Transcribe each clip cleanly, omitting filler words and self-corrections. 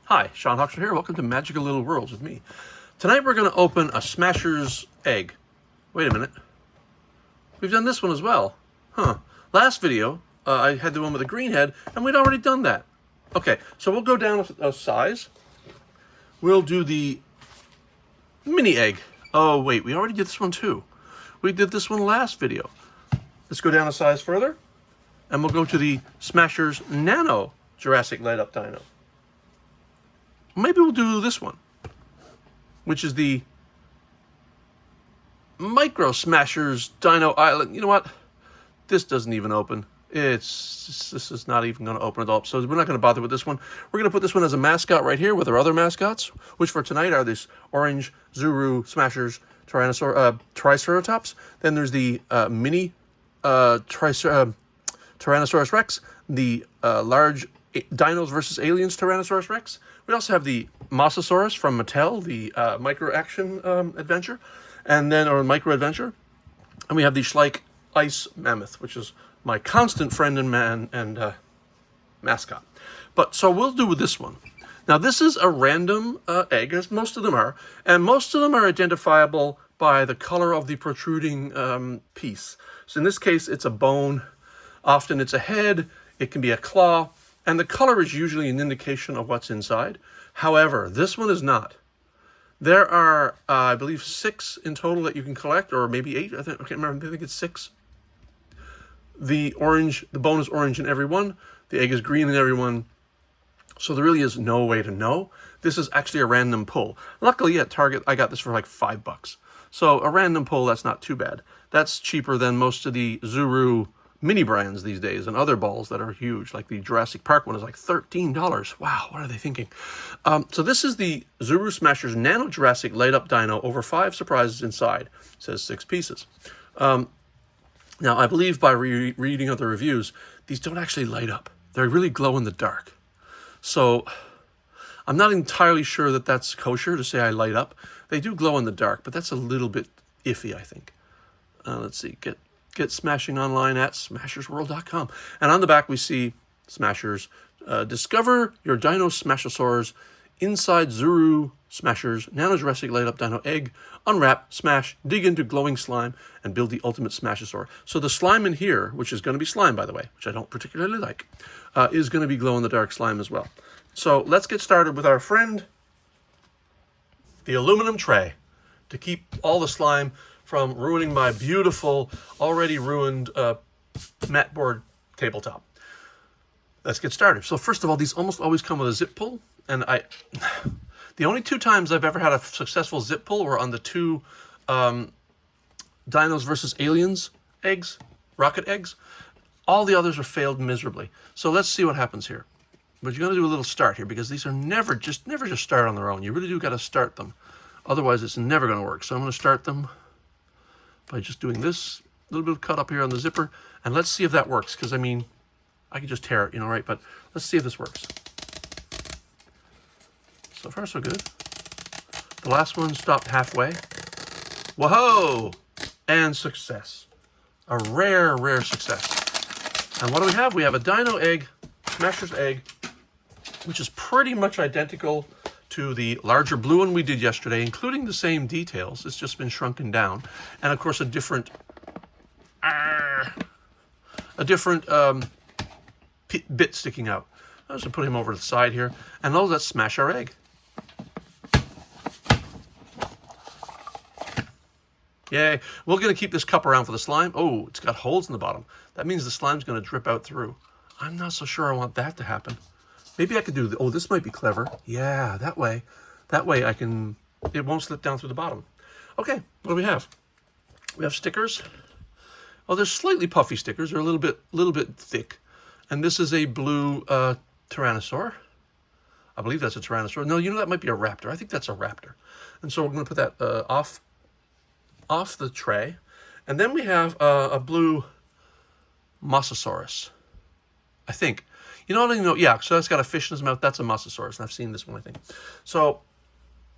Hi, Sean Huxley here. Welcome to Magical Little Worlds with me. Tonight we're going to open a Smashers egg. Wait a minute. We've done this one as well. Huh. Last video, I had the one with the green head, and we'd already done that. Okay, so we'll go down a size. We'll do the mini egg. Oh, wait, we already did this one too. We did this one last video. Let's go down a size further, and we'll go to the Smashers Nano Jurassic Lightup Dino. Maybe we'll do this one, which is the Micro Smashers Dino Island. You know what? This doesn't even open. This is not even going to open at all. So we're not going to bother with this one. We're going to put this one as a mascot right here with our other mascots, which for tonight are this orange Zuru Smashers Triceratops. Then there's the mini Tyrannosaurus Rex, the large Dinos versus Aliens Tyrannosaurus Rex. We also have the Mosasaurus from Mattel, the micro action adventure, or micro adventure. And we have the Schleich Ice Mammoth, which is my constant friend and mascot. But so we'll do with this one. Now this is a random egg, as most of them are, and most of them are identifiable by the color of the protruding piece. So in this case, it's a bone. Often it's a head. It can be a claw. And the color is usually an indication of what's inside. However, this one is not. There are, I believe, 6 in total that you can collect, or maybe 8. I can't remember. I think it's 6. The bone is orange in every one. The egg is green in every one. So there really is no way to know. This is actually a random pull. Luckily at Target, I got this for like $5. So a random pull, that's not too bad. That's cheaper than most of the Zuru mini brands these days and other balls that are huge, like the Jurassic Park one is like $13. Wow, what are they thinking? So this is the Zuru Smashers Nano Jurassic Lightup Dino, over 5 surprises inside. It says 6 pieces. Now, I believe by reading other reviews, these don't actually light up. They really glow in the dark. So I'm not entirely sure that that's kosher to say I light up. They do glow in the dark, but that's a little bit iffy, I think. Let's see, get smashing online at smashersworld.com. And on the back we see Smashers. Discover your Dino Smashosaurs inside Zuru Smashers Nano Jurassic Lightup Dino egg. Unwrap, smash, dig into glowing slime, and build the ultimate Smashosaur. So the slime in here, which is going to be slime, by the way, which I don't particularly like, is going to be glow-in-the-dark slime as well. So let's get started with our friend, the aluminum tray, to keep all the slime from ruining my beautiful, already ruined mat board tabletop. Let's get started. So first of all, these almost always come with a zip pull, and the only 2 times I've ever had a successful zip pull were on the 2 Dinos versus Aliens eggs, rocket eggs. All the others have failed miserably. So let's see what happens here. But you're going to do a little start here, because these are never just start on their own. You really do got to start them. Otherwise, it's never going to work. So I'm going to start them by just doing this little bit of cut up here on the zipper, and let's see if that works, because I mean, I can just tear it, right? But let's see if this works. So far, so good. The last one stopped halfway. Whoa! And success. A rare, rare success. And what do we have? We have a Dino egg, Smasher's egg, which is pretty much identical to the larger blue one we did yesterday, including the same details. It's just been shrunken down. And of course, a different bit sticking out. I'm just going to put him over to the side here. And now let's smash our egg. Yay. We're going to keep this cup around for the slime. Oh, it's got holes in the bottom. That means the slime's going to drip out through. I'm not so sure I want that to happen. Maybe I could do, oh, this might be clever. Yeah, that way I can, it won't slip down through the bottom. Okay, what do we have? We have stickers. Oh, they're slightly puffy stickers. They're a little bit thick. And this is a blue Tyrannosaur. I believe that's a Tyrannosaur. No, that might be a raptor. I think that's a raptor. And so we're going to put that off the tray. And then we have a blue Mosasaurus, I think. I don't even know. Yeah, so that's got a fish in his mouth. That's a Mosasaurus, and I've seen this one, I think. So,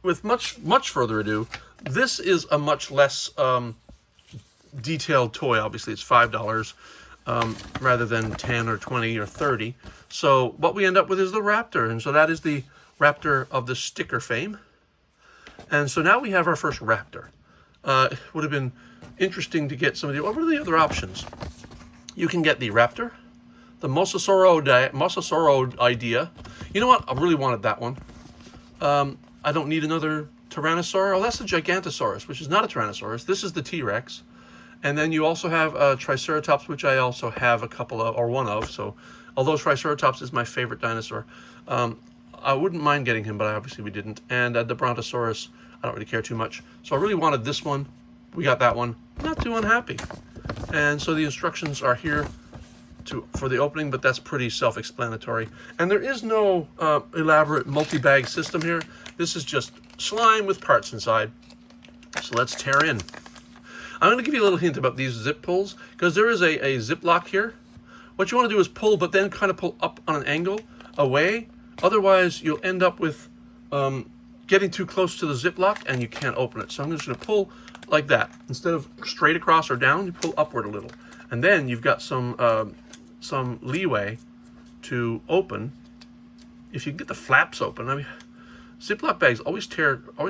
with much further ado, this is a much less detailed toy. Obviously, it's $5. rather than 10 or 20 or 30. So what we end up with is the raptor. And so that is the raptor of the sticker fame. And so now we have our first raptor. It would have been interesting to get some of the, what are the other options? You can get the raptor, the Mosasauro idea. You know what? I really wanted that one. I don't need another Tyrannosaur. Oh, that's the Gigantosaurus, which is not a Tyrannosaurus. This is the T-Rex. And then you also have Triceratops, which I also have a couple of, or one of. So, although Triceratops is my favorite dinosaur, I wouldn't mind getting him, but obviously we didn't. And the Brontosaurus, I don't really care too much. So I really wanted this one. We got that one. Not too unhappy. And so the instructions are here for the opening, but that's pretty self-explanatory. And there is no elaborate multi-bag system here. This is just slime with parts inside. So let's tear in. I'm going to give you a little hint about these zip pulls, because there is a zip lock here. What you want to do is pull, but then kind of pull up on an angle away. Otherwise, you'll end up with getting too close to the zip lock and you can't open it. So I'm just going to pull like that. Instead of straight across or down, you pull upward a little. And then you've got some leeway to open. If you get the flaps open, I mean, Ziploc bags always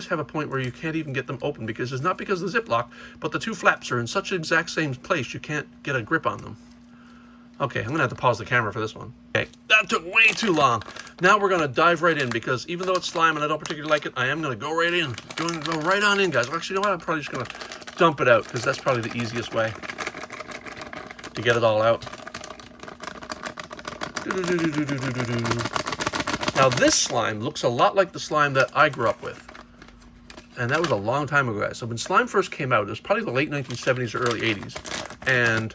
have a point where you can't even get them open, because it's not because of the Ziploc, but the two flaps are in such an exact same place you can't get a grip on them. Okay, I'm going to have to pause the camera for this one. Okay, that took way too long. Now we're going to dive right in, because even though it's slime and I don't particularly like it, I am going to go right in. Going to go right on in, guys. Actually, you know what? I'm probably just going to dump it out, because that's probably the easiest way to get it all out. Now this slime looks a lot like the slime that I grew up with. And that was a long time ago, guys. So when slime first came out, it was probably the late 1970s or early 80s. And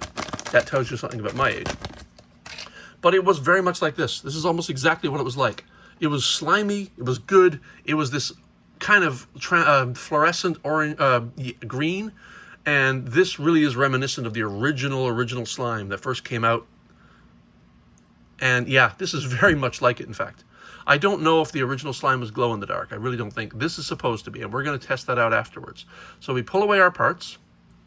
that tells you something about my age. But it was very much like this. This is almost exactly what it was like. It was slimy. It was good. It was this kind of fluorescent orange, green. And this really is reminiscent of the original slime that first came out. And yeah, this is very much like it, in fact. I don't know if the original slime was glow in the dark. I really don't think. This is supposed to be, and we're going to test that out afterwards. So we pull away our parts.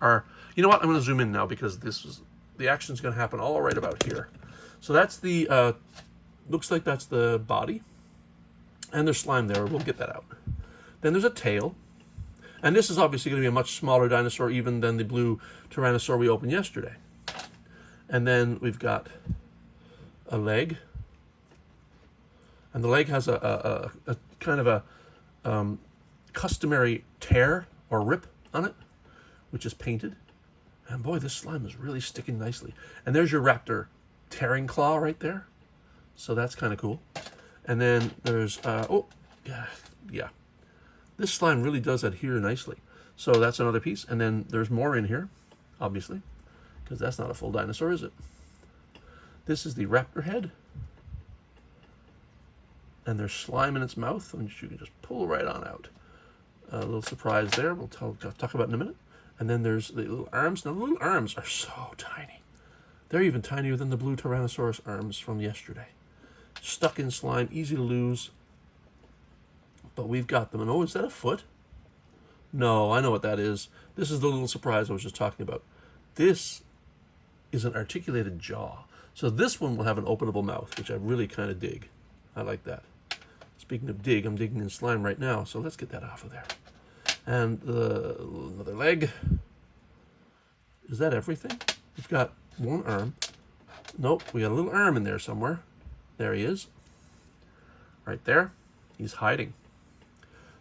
You know what? I'm going to zoom in now, because the action's going to happen all right about here. So that's the, looks like that's the body. And there's slime there. We'll get that out. Then there's a tail. And this is obviously going to be a much smaller dinosaur even than the blue Tyrannosaur we opened yesterday. And then we've got a leg. And the leg has a kind of a customary tear or rip on it, which is painted. And boy, this slime is really sticking nicely. And there's your raptor tearing claw right there. So that's kind of cool. And then there's, yeah. This slime really does adhere nicely. So that's another piece. And then there's more in here, obviously, because that's not a full dinosaur, is it? This is the raptor head. And there's slime in its mouth, which you can just pull right on out. A little surprise there, we'll talk about in a minute. And then there's the little arms. Now, the little arms are so tiny. They're even tinier than the blue Tyrannosaurus arms from yesterday. Stuck in slime, easy to lose. But we've got them. And oh, is that a foot? No, I know what that is. This is the little surprise I was just talking about. This is an articulated jaw. So this one will have an openable mouth, which I really kind of dig. I like that. Speaking of dig, I'm digging in slime right now, so let's get that off of there. And another leg. Is that everything? We've got one arm. Nope, we got a little arm in there somewhere. There he is. Right there. He's hiding.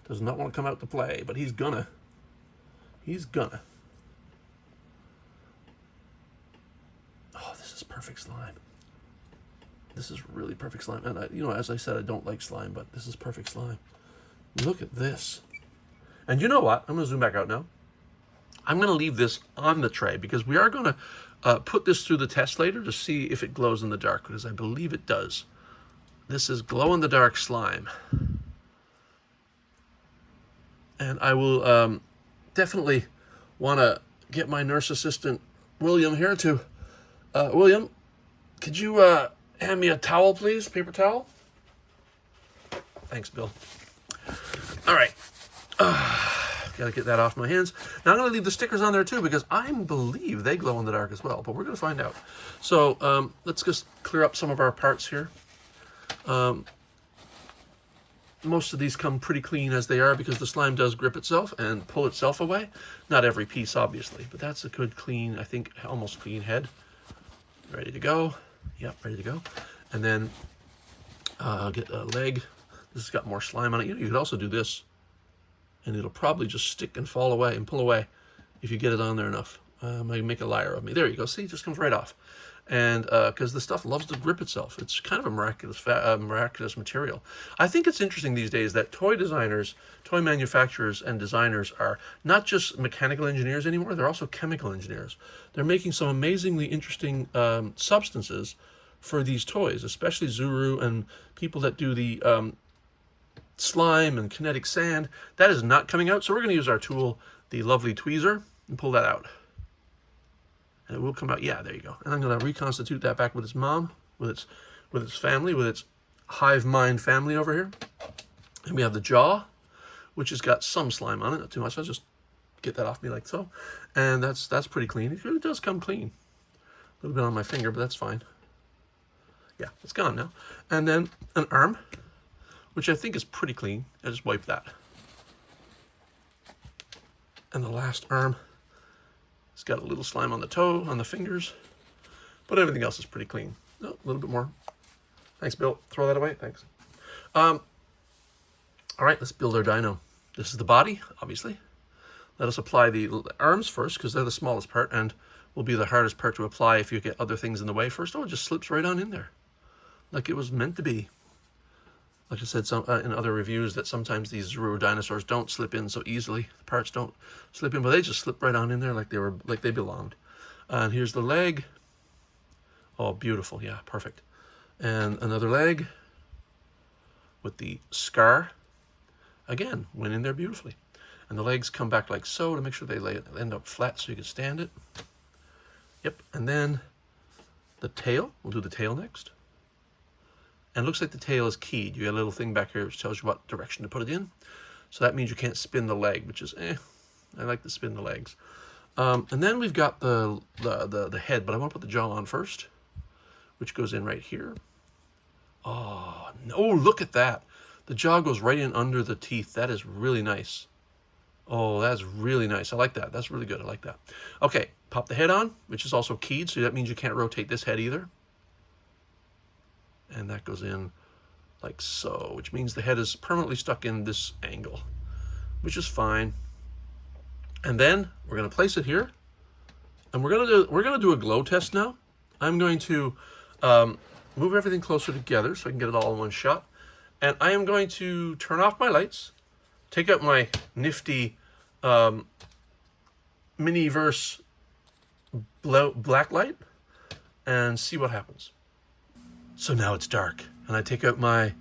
Does not want to come out to play, but he's gonna. He's gonna. Oh, this is perfect slime. This is really perfect slime. And, you know, as I said, I don't like slime, but this is perfect slime. Look at this. And you know what? I'm going to zoom back out now. I'm going to leave this on the tray, because we are going to put this through the test later to see if it glows in the dark, because I believe it does. This is glow-in-the-dark slime. And I will definitely want to get my nurse assistant, William, here to... William, could you... hand me a towel, please. Paper towel. Thanks, Bill. All right. Got to get that off my hands. Now I'm going to leave the stickers on there too because I believe they glow in the dark as well, but we're going to find out. So let's just clear up some of our parts here. Most of these come pretty clean as they are because the slime does grip itself and pull itself away. Not every piece, obviously, but that's a good clean, I think almost clean head. Ready to go. Yep, ready to go. And then get a leg. This has got more slime on it. You could also do this, and it'll probably just stick and fall away and pull away if you get it on there enough. Might make a liar of me. There you go. See, it just comes right off. And because the stuff loves to grip itself. It's kind of a miraculous material. I think it's interesting these days that toy designers, toy manufacturers, and designers are not just mechanical engineers anymore, they're also chemical engineers. They're making some amazingly interesting substances for these toys, especially Zuru and people that do the slime and kinetic sand. That is not coming out, so we're going to use our tool, the lovely tweezer, and pull that out. And it will come out. Yeah, there you go. And I'm going to reconstitute that back with its mom, with its family, with its hive mind family over here. And we have the jaw, which has got some slime on it, not too much. I'll just get that off me like so. And that's pretty clean. It really does come clean. A little bit on my finger, but that's fine. Yeah, it's gone now. And then an arm, which I think is pretty clean. I just wipe that. And the last arm, it's got a little slime on the toe, on the fingers, but everything else is pretty clean. Oh, a little bit more. Thanks, Bill. Throw that away. Thanks. All right, let's build our dino. This is the body, obviously. Let us apply the arms first, because they're the smallest part, and will be the hardest part to apply if you get other things in the way first. Oh, it just slips right on in there, like it was meant to be. Like I said in other reviews, that sometimes these Zuru dinosaurs don't slip in so easily. The parts don't slip in, but they just slip right on in there like they belonged. And here's the leg. Oh, beautiful. Yeah, perfect. And another leg with the scar. Again, went in there beautifully. And the legs come back like so to make sure they end up flat so you can stand it. Yep. And then the tail. We'll do the tail next. And it looks like the tail is keyed. You got a little thing back here which tells you what direction to put it in. So that means you can't spin the leg, which is I like to spin the legs. And then we've got the head, but I want to put the jaw on first, which goes in right here. Oh, no, look at that. The jaw goes right in under the teeth. That is really nice. Oh, that's really nice. I like that. That's really good. I like that. Okay, pop the head on, which is also keyed, so that means you can't rotate this head either. And that goes in like so, which means the head is permanently stuck in this angle, which is fine. And then we're going to place it here, and we're going to do a glow test now. I'm going to move everything closer together so I can get it all in one shot. And I am going to turn off my lights, take out my nifty Miniverse black light, and see what happens. So now it's dark, and I take out my, well,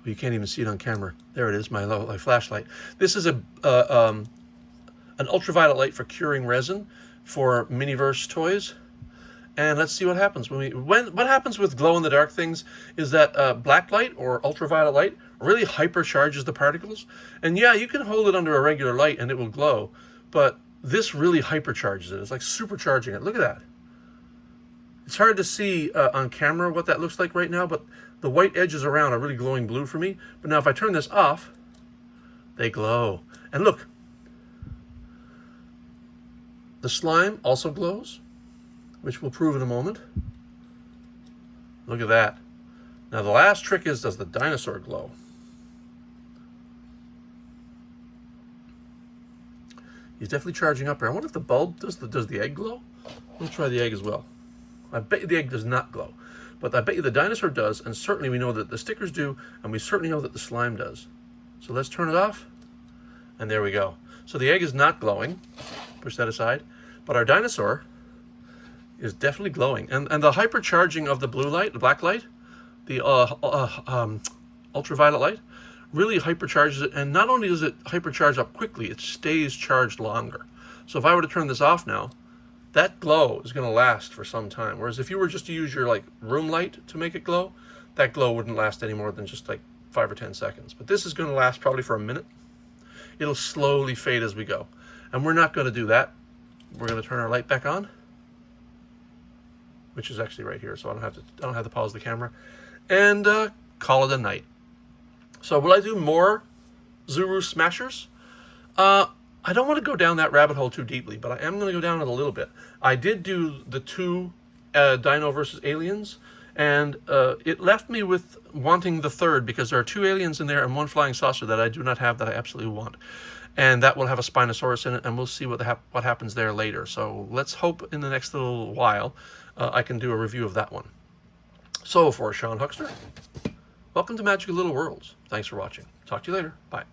you can't even see it on camera. There it is, my flashlight. This is an ultraviolet light for curing resin for Miniverse toys. And let's see what happens. What happens with glow-in-the-dark things is that black light or ultraviolet light really hypercharges the particles. And yeah, you can hold it under a regular light and it will glow, but this really hypercharges it. It's like supercharging it. Look at that. It's hard to see on camera what that looks like right now, but the white edges around are really glowing blue for me. But now if I turn this off, they glow. And look, the slime also glows, which we'll prove in a moment. Look at that. Now the last trick is, does the dinosaur glow? He's definitely charging up here. I wonder if the bulb, does the egg glow? Let's try the egg as well. I bet you the egg does not glow, but I bet you the dinosaur does, and certainly we know that the stickers do, and we certainly know that the slime does. So let's turn it off, and there we go. So the egg is not glowing. Push that aside. But our dinosaur is definitely glowing. And the hypercharging of the blue light, the black light, the ultraviolet light, really hypercharges it. And not only does it hypercharge up quickly, it stays charged longer. So if I were to turn this off now, that glow is going to last for some time. Whereas if you were just to use your room light to make it glow, that glow wouldn't last any more than just 5 or 10 seconds. But this is going to last probably for a minute. it'll slowly fade as we go. And we're not going to do that. We're going to turn our light back on, which is actually right here, so I don't have to pause the camera, and call it a night. So will I do more Zuru Smashers? I don't want to go down that rabbit hole too deeply, but I am going to go down it a little bit. I did do the 2 Dino versus Aliens, and it left me with wanting the 3rd, because there are 2 aliens in there and 1 flying saucer that I do not have that I absolutely want. And that will have a Spinosaurus in it, and we'll see what happens there later. So let's hope in the next little while I can do a review of that one. So for Sean Huxter, welcome to Magical Little Worlds. Thanks for watching. Talk to you later. Bye.